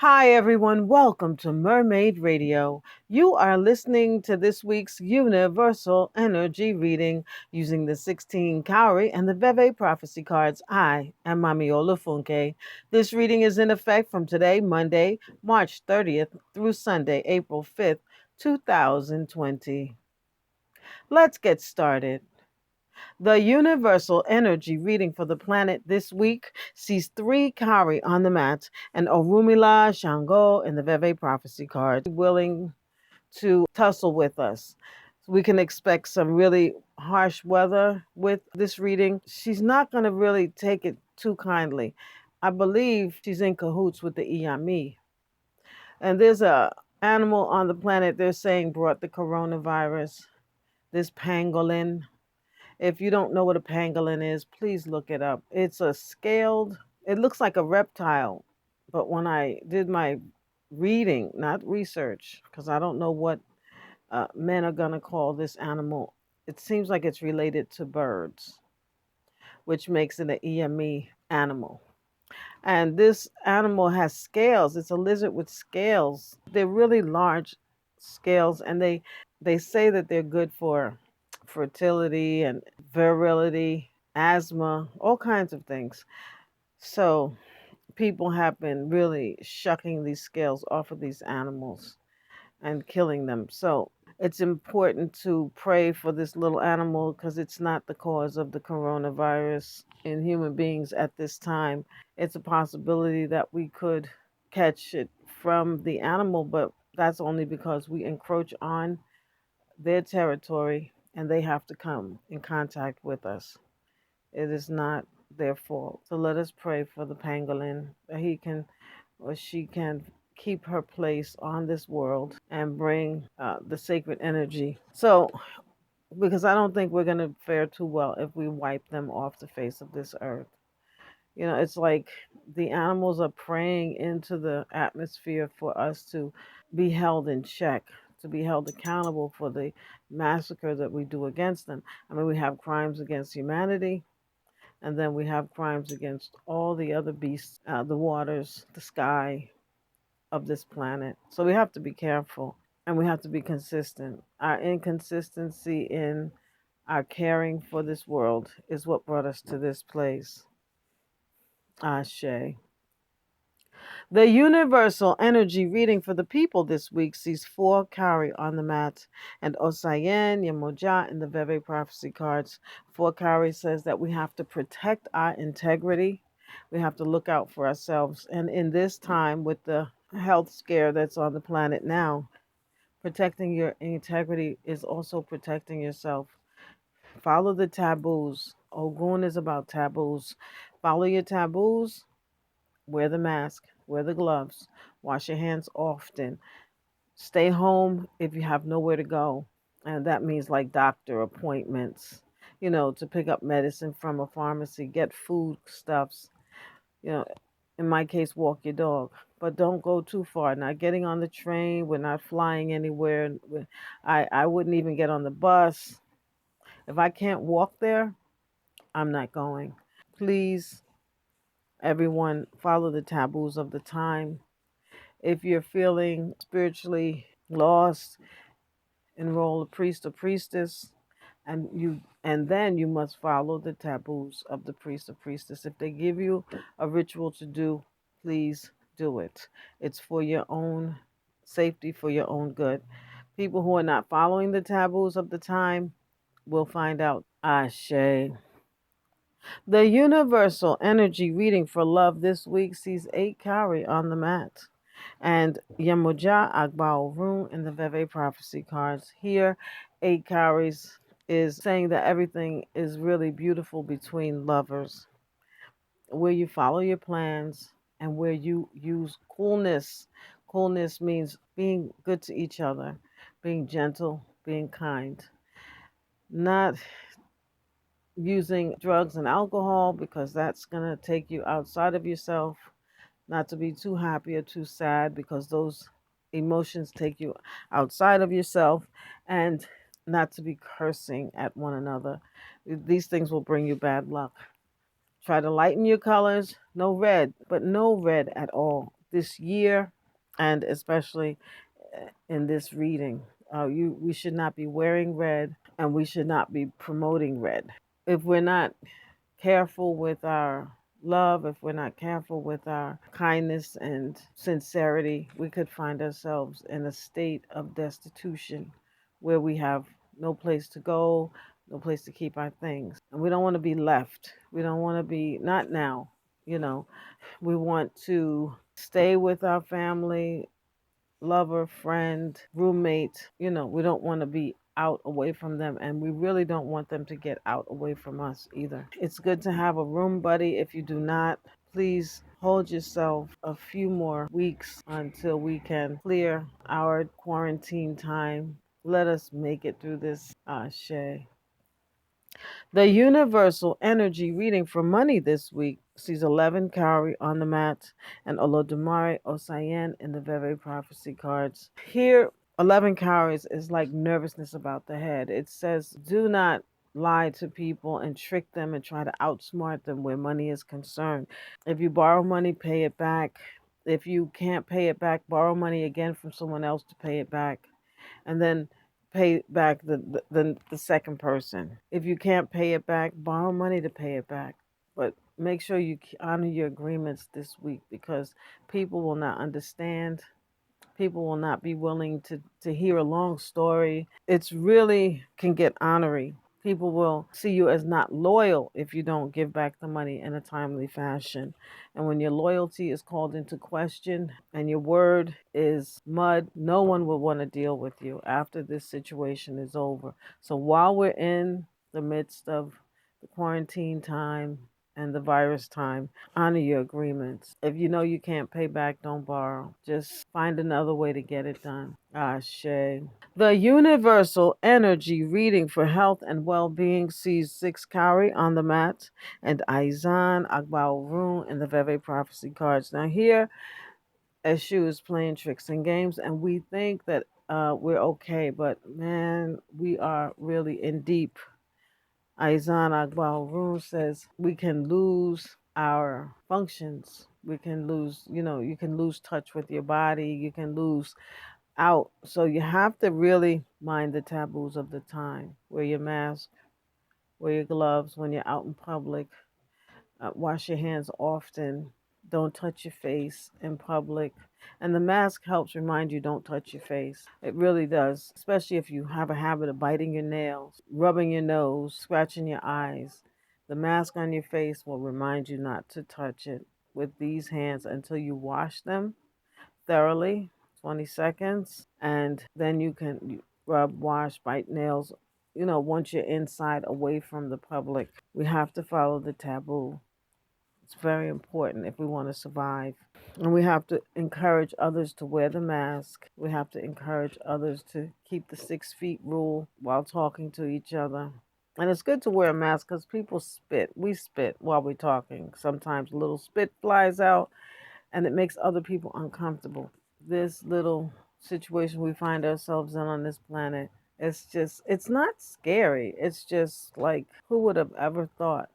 Hi, everyone. Welcome to Mermaid Radio. You are listening to this week's Universal Energy reading using the 16 Cowrie and the Veve Prophecy cards. I am Mamiola Funke. This reading is in effect from today, Monday, March 30th, through Sunday, April 5th, 2020. Let's get started. The universal energy reading for the planet this week sees three Kari on the mat and Orumila Shango in the Veve prophecy card willing to tussle with us. We can expect some really harsh weather with this reading. She's not going to really take it too kindly. I believe she's in cahoots with the Iyami. And there's a animal on the planet they're saying brought the coronavirus, this pangolin. If you don't know what a pangolin is, please look it up. It's a scaled, it looks like a reptile. But when I did my reading, not research, because I don't know what men are going to call this animal, it seems like it's related to birds, which makes it an EME animal. And this animal has scales. It's a lizard with scales. They're really large scales, and they say that they're good for fertility and virility, asthma, all kinds of things. So people have been really shucking these scales off of these animals and killing them. So it's important to pray for this little animal because it's not the cause of the coronavirus in human beings at this time. It's a possibility that we could catch it from the animal, but that's only because we encroach on their territory and they have to come in contact with us. It is not their fault. So let us pray for the pangolin that he can or she can keep her place on this world and bring the sacred energy. So, because I don't think we're going to fare too well if we wipe them off the face of this earth. It's like the animals are praying into the atmosphere for us to be held in check, to be held accountable for the massacre that we do against them. I mean, we have crimes against humanity, and then we have crimes against all the other beasts, the waters, the sky of this planet. So we have to be careful and we have to be consistent. Our inconsistency in our caring for this world is what brought us to this place. Ashe. The universal energy reading for the people this week sees four Kari on the mat and Osayen, Yamoja, and the Veve prophecy cards. Four Kari says that we have to protect our integrity. We have to look out for ourselves. And in this time, with the health scare that's on the planet now, protecting your integrity is also protecting yourself. Follow the taboos. Ogun is about taboos. Follow your taboos. Wear the mask, wear the gloves, wash your hands often. Stay home if you have nowhere to go. And that means like doctor appointments, to pick up medicine from a pharmacy, get food stuffs, you know, in my case, walk your dog. But don't go too far. Not getting on the train. We're not flying anywhere. I wouldn't even get on the bus. If I can't walk there, I'm not going. Please, everyone, follow the taboos of the time. If you're feeling spiritually lost, enroll a priest or priestess, and then you must follow the taboos of the priest or priestess. If they give you a ritual to do, please do it. It's for your own safety, for your own good. People who are not following the taboos of the time will find out. Ashe. The universal energy reading for love this week sees 8 Kari on the mat and Yemoja Agbao Room in the Veve prophecy cards. Here, 8 Karis is saying that everything is really beautiful between lovers, where you follow your plans and where you use coolness. Coolness means being good to each other, being gentle, being kind, not using drugs and alcohol because that's going to take you outside of yourself, not to be too happy or too sad because those emotions take you outside of yourself, and not to be cursing at one another. These things will bring you bad luck. Try to lighten your colors. No red, but no red at all. this year, and especially in this reading. We should not be wearing red, and we should not be promoting red. If we're not careful with our love, if we're not careful with our kindness and sincerity, we could find ourselves in a state of destitution where we have no place to go, no place to keep our things. And we don't want to be left. We don't want to be, not now, you know, we want to stay with our family, lover, friend, roommate. We don't want to be out away from them, and we really don't want them to get out away from us either. It's good to have a room buddy. If you do not, please hold yourself a few more weeks until we can clear our quarantine time. Let us make it through this, Shay. The universal energy reading for money this week sees 11 Cowrie on the mat and Olodumare Osayen in the Veve prophecy cards. Here, 11 Cowries is like nervousness about the head. It says, do not lie to people and trick them and try to outsmart them where money is concerned. If you borrow money, pay it back. If you can't pay it back, borrow money again from someone else to pay it back, and then pay back the second person. If you can't pay it back, borrow money to pay it back. But make sure you honor your agreements this week, because people will not understand. People will not be willing to hear a long story. It's really can get ornery. People will see you as not loyal if you don't give back the money in a timely fashion. And when your loyalty is called into question and your word is mud, no one will want to deal with you after this situation is over. So while we're in the midst of the quarantine time and the virus time, honor your agreements. If you know you can't pay back, don't borrow. Just find another way to get it done. Ashe. The universal energy reading for health and well-being sees 6 Kauri on the mat and Aizan Agbaorun in the Veve prophecy cards. Now here, Eshu is playing tricks and games, and we think that we're okay, but man, we are really in deep. Aizan Agbaorun says we can lose our functions. We can lose, you can lose touch with your body. You can lose out. So you have to really mind the taboos of the time. Wear your mask, wear your gloves when you're out in public, wash your hands often, don't touch your face in public. And the mask helps remind you don't touch your face. It really does, especially if you have a habit of biting your nails, rubbing your nose, scratching your eyes. The mask on your face will remind you not to touch it with these hands until you wash them thoroughly, 20 seconds, and then you can rub, wash, bite nails. Once you're inside, away from the public, we have to follow the taboo. It's very important if we want to survive. And we have to encourage others to wear the mask. We have to encourage others to keep the 6 feet rule while talking to each other. And it's good to wear a mask because people spit. We spit while we're talking. Sometimes a little spit flies out and it makes other people uncomfortable. This little situation we find ourselves in on this planet, it's not scary. It's just like, who would have ever thought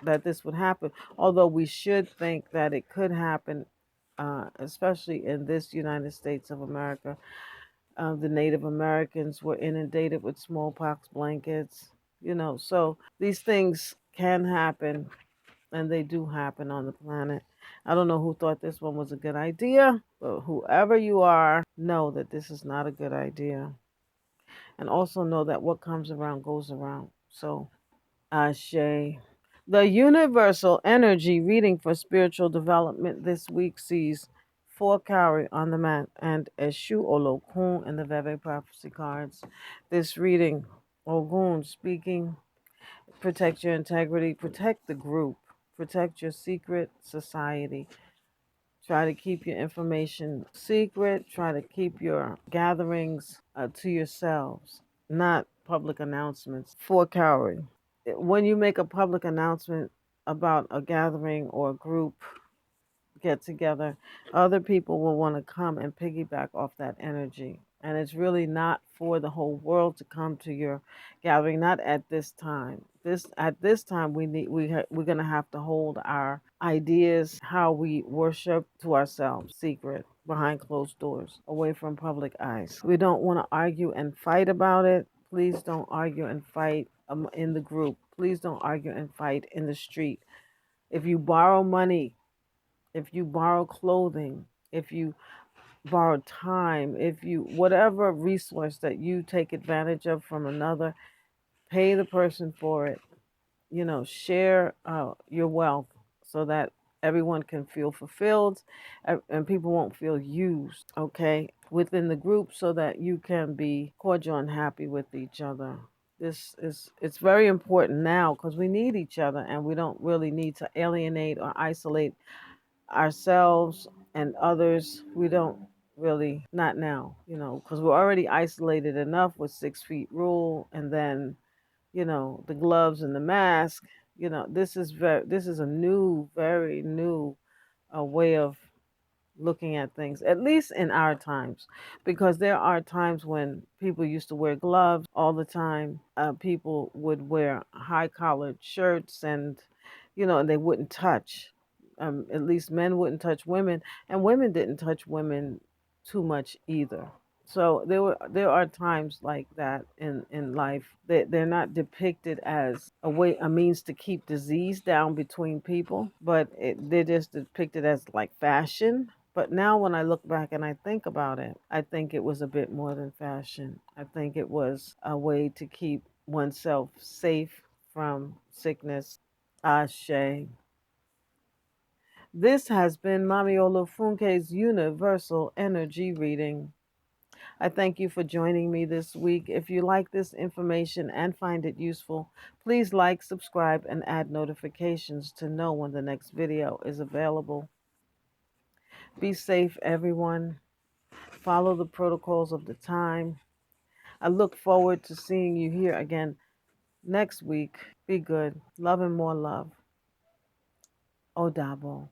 that this would happen? Although we should think that it could happen, especially in this United States of America. The Native Americans were inundated with smallpox blankets, so these things can happen, and they do happen on the planet. I don't know who thought this one was a good idea, but whoever you are, know that this is not a good idea. And also know that what comes around goes around. So, Ashe. The universal energy reading for spiritual development this week sees 4 Kauri on the mat and Eshu Olokun in the Veve prophecy cards. This reading, Ogun speaking, protect your integrity, protect the group, protect your secret society. Try to keep your information secret. Try to keep your gatherings to yourselves, not public announcements. For Cowrie, when you make a public announcement about a gathering or a group get together, other people will want to come and piggyback off that energy. And it's really not for the whole world to come to your gathering. Not at this time. At this time we're gonna have to hold our ideas, how we worship to ourselves, secret, behind closed doors, away from public eyes. We don't want to argue and fight about it. Please don't argue and fight in the group. Please don't argue and fight in the street. If you borrow money, if you borrow clothing, if you borrow time, if you, whatever resource that you take advantage of from another, pay the person for it. Share your wealth so that everyone can feel fulfilled, and people won't feel used, okay, within the group, so that you can be cordial and happy with each other. It's very important now because we need each other, and we don't really need to alienate or isolate ourselves and others. We don't really, not now, because we're already isolated enough with 6 feet rule, and then the gloves and the mask. This is a new, very new way of looking at things, at least in our times, because there are times when people used to wear gloves all the time. People would wear high collared shirts, and they wouldn't touch. At least men wouldn't touch women, and women didn't touch women too much either. So there are times like that in life that they're not depicted as a means to keep disease down between people, but they're just depicted as like fashion. But now when I look back and I think about it, I think it was a bit more than fashion. I think it was a way to keep oneself safe from sickness. Ashe. This has been Mami Olafunke's Universal Energy Reading. I thank you for joining me this week. If you like this information and find it useful, please like, subscribe, and add notifications to know when the next video is available. Be safe, everyone. Follow the protocols of the time. I look forward to seeing you here again next week. Be good. Love and more love. Odabo.